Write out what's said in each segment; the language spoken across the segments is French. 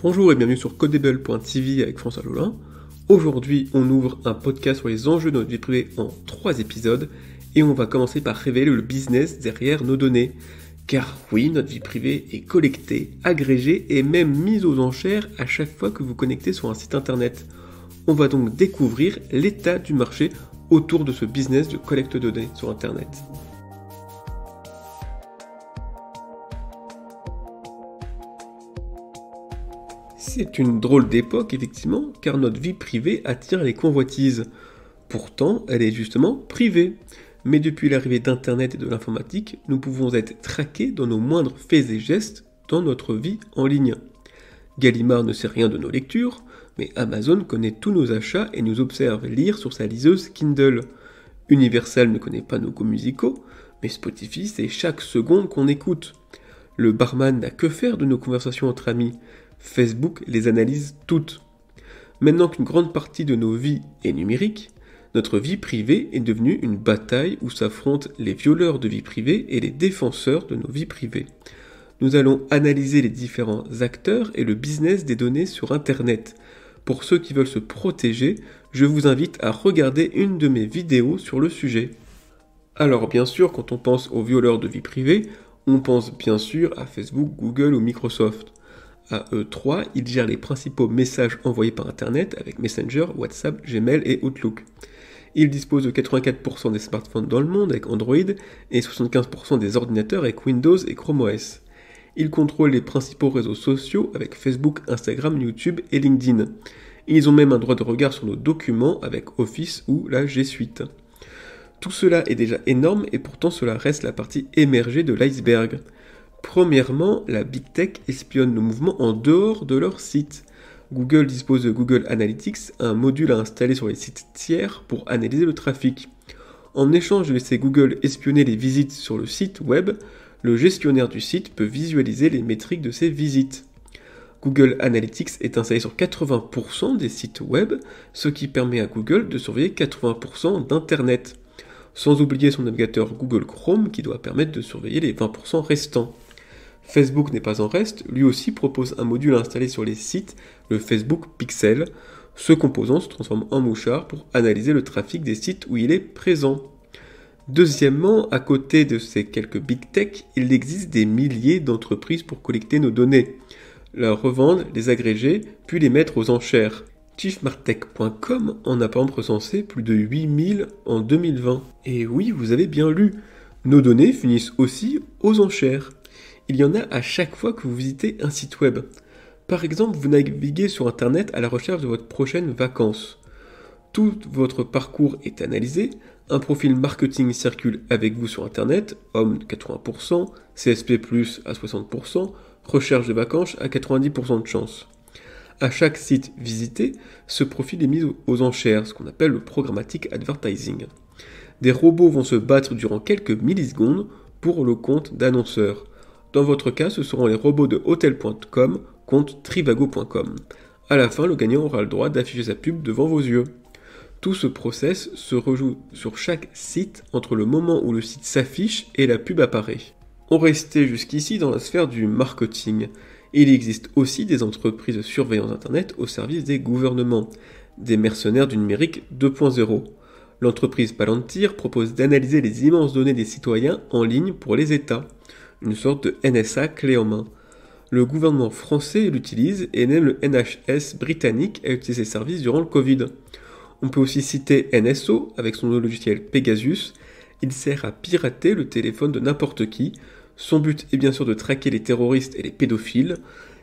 Bonjour et bienvenue sur Codable.tv avec François Lolin. Aujourd'hui, on ouvre un podcast sur les enjeux de notre vie privée en 3 épisodes et on va commencer par révéler le business derrière nos données. Car oui, notre vie privée est collectée, agrégée et même mise aux enchères à chaque fois que vous connectez sur un site internet. On va donc découvrir l'état du marché autour de ce business de collecte de données sur internet. C'est une drôle d'époque, effectivement, car notre vie privée attire les convoitises. Pourtant, elle est justement privée. Mais depuis l'arrivée d'Internet et de l'informatique, nous pouvons être traqués dans nos moindres faits et gestes dans notre vie en ligne. Gallimard ne sait rien de nos lectures, mais Amazon connaît tous nos achats et nous observe lire sur sa liseuse Kindle. Universal ne connaît pas nos goûts musicaux, mais Spotify sait chaque seconde qu'on écoute. Le barman n'a que faire de nos conversations entre amis. Facebook les analyse toutes. Maintenant qu'une grande partie de nos vies est numérique, notre vie privée est devenue une bataille où s'affrontent les violeurs de vie privée et les défenseurs de nos vies privées. Nous allons analyser les différents acteurs et le business des données sur Internet. Pour ceux qui veulent se protéger, je vous invite à regarder une de mes vidéos sur le sujet. Alors bien sûr, quand on pense aux violeurs de vie privée, on pense bien sûr à Facebook, Google ou Microsoft. À eux trois, ils gèrent les principaux messages envoyés par Internet avec Messenger, WhatsApp, Gmail et Outlook. Ils disposent de 84% des smartphones dans le monde avec Android et 75% des ordinateurs avec Windows et Chrome OS. Ils contrôlent les principaux réseaux sociaux avec Facebook, Instagram, YouTube et LinkedIn. Ils ont même un droit de regard sur nos documents avec Office ou la G Suite. Tout cela est déjà énorme et pourtant cela reste la partie émergée de l'iceberg. Premièrement, la Big Tech espionne nos mouvements en dehors de leur site. Google dispose de Google Analytics, un module à installer sur les sites tiers pour analyser le trafic. En échange de laisser Google espionner les visites sur le site web, le gestionnaire du site peut visualiser les métriques de ses visites. Google Analytics est installé sur 80% des sites web, ce qui permet à Google de surveiller 80% d'Internet. Sans oublier son navigateur Google Chrome qui doit permettre de surveiller les 20% restants. Facebook n'est pas en reste, lui aussi propose un module à installer sur les sites, le Facebook Pixel. Ce composant se transforme en mouchard pour analyser le trafic des sites où il est présent. Deuxièmement, à côté de ces quelques big tech, il existe des milliers d'entreprises pour collecter nos données, la revendre, les agréger, puis les mettre aux enchères. Chiefmartech.com en a par exemple recensé plus de 8000 en 2020. Et oui, vous avez bien lu, nos données finissent aussi aux enchères. Il y en a à chaque fois que vous visitez un site web. Par exemple, vous naviguez sur Internet à la recherche de votre prochaine vacances. Tout votre parcours est analysé, un profil marketing circule avec vous sur Internet, homme 80%, CSP+, à 60%, recherche de vacances à 90% de chance. À chaque site visité, ce profil est mis aux enchères, ce qu'on appelle le programmatic advertising. Des robots vont se battre durant quelques millisecondes pour le compte d'annonceurs. Dans votre cas, ce seront les robots de Hotel.com contre Trivago.com. À la fin, le gagnant aura le droit d'afficher sa pub devant vos yeux. Tout ce process se rejoue sur chaque site entre le moment où le site s'affiche et la pub apparaît. On restait jusqu'ici dans la sphère du marketing. Il existe aussi des entreprises de surveillance Internet au service des gouvernements, des mercenaires du numérique 2.0. L'entreprise Palantir propose d'analyser les immenses données des citoyens en ligne pour les États. Une sorte de NSA clé en main. Le gouvernement français l'utilise et même le NHS britannique a utilisé ses services durant le Covid. On peut aussi citer NSO avec son logiciel Pegasus. Il sert à pirater le téléphone de n'importe qui. Son but est bien sûr de traquer les terroristes et les pédophiles.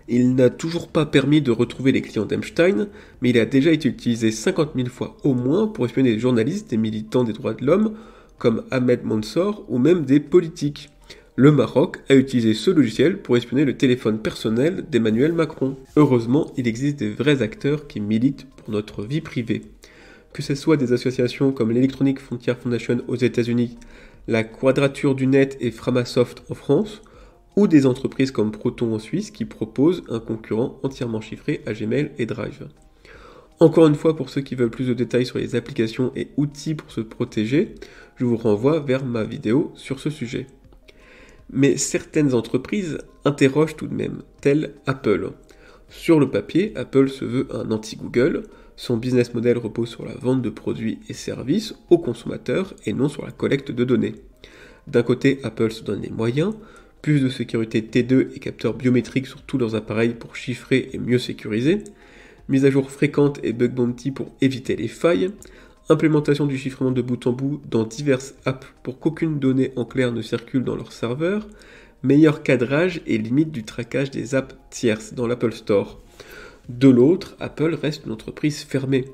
Il n'a toujours pas permis de retrouver les clients d'Epstein, mais il a déjà été utilisé 50 000 fois au moins pour espionner des journalistes, des militants des droits de l'homme, comme Ahmed Mansour ou même des politiques. Le Maroc a utilisé ce logiciel pour espionner le téléphone personnel d'Emmanuel Macron. Heureusement, il existe des vrais acteurs qui militent pour notre vie privée. Que ce soit des associations comme l'Electronic Frontier Foundation aux États-Unis, la Quadrature du Net et Framasoft en France, ou des entreprises comme Proton en Suisse qui proposent un concurrent entièrement chiffré à Gmail et Drive. Encore une fois, pour ceux qui veulent plus de détails sur les applications et outils pour se protéger, je vous renvoie vers ma vidéo sur ce sujet. Mais certaines entreprises interrogent tout de même, telles Apple. Sur le papier, Apple se veut un anti-Google. Son business model repose sur la vente de produits et services aux consommateurs et non sur la collecte de données. D'un côté, Apple se donne les moyens, plus de sécurité T2 et capteurs biométriques sur tous leurs appareils pour chiffrer et mieux sécuriser, mise à jour fréquente et bug bounty pour éviter les failles, implémentation du chiffrement de bout en bout dans diverses apps pour qu'aucune donnée en clair ne circule dans leur serveur, meilleur cadrage et limite du traquage des apps tierces dans l'Apple Store. De l'autre, Apple reste une entreprise fermée.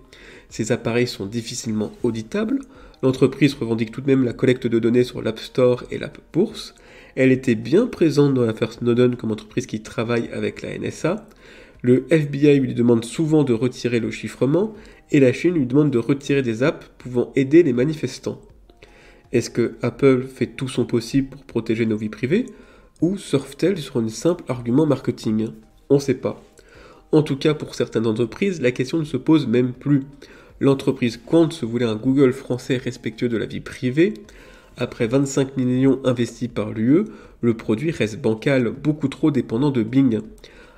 Ses appareils sont difficilement auditables, l'entreprise revendique tout de même la collecte de données sur l'App Store et l'App Bourse, elle était bien présente dans l'affaire Snowden comme entreprise qui travaille avec la NSA, le FBI lui demande souvent de retirer le chiffrement, et la Chine lui demande de retirer des apps pouvant aider les manifestants. Est-ce que Apple fait tout son possible pour protéger nos vies privées, ou surfe-t-elle sur un simple argument marketing ? On ne sait pas. En tout cas, pour certaines entreprises, la question ne se pose même plus. L'entreprise Qwant se voulait un Google français respectueux de la vie privée. Après 25 millions investis par l'UE, le produit reste bancal, beaucoup trop dépendant de Bing,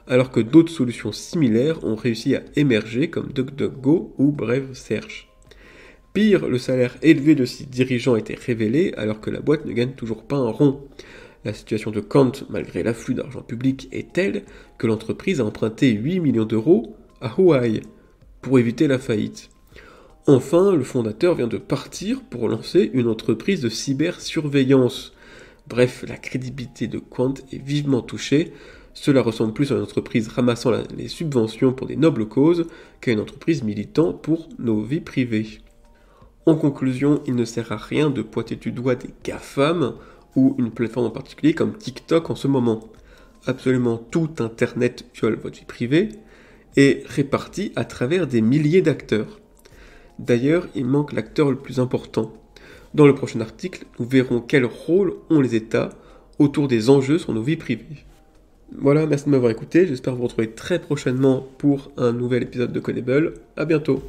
alors que d'autres solutions similaires ont réussi à émerger comme DuckDuckGo ou Brave Search. Pire, le salaire élevé de ses dirigeants a été révélé alors que la boîte ne gagne toujours pas un rond. La situation de Qwant, malgré l'afflux d'argent public, est telle que l'entreprise a emprunté 8 millions d'euros à Huawei pour éviter la faillite. Enfin, le fondateur vient de partir pour lancer une entreprise de cybersurveillance. Bref, la crédibilité de Qwant est vivement touchée. Cela ressemble plus à une entreprise ramassant les subventions pour des nobles causes qu'à une entreprise militant pour nos vies privées. En conclusion, il ne sert à rien de pointer du doigt des GAFAM ou une plateforme en particulier comme TikTok en ce moment. Absolument tout Internet viole votre vie privée et réparti à travers des milliers d'acteurs. D'ailleurs, il manque l'acteur le plus important. Dans le prochain article, nous verrons quel rôle ont les États autour des enjeux sur nos vies privées. Voilà, merci de m'avoir écouté, j'espère vous retrouver très prochainement pour un nouvel épisode de Codable. À bientôt.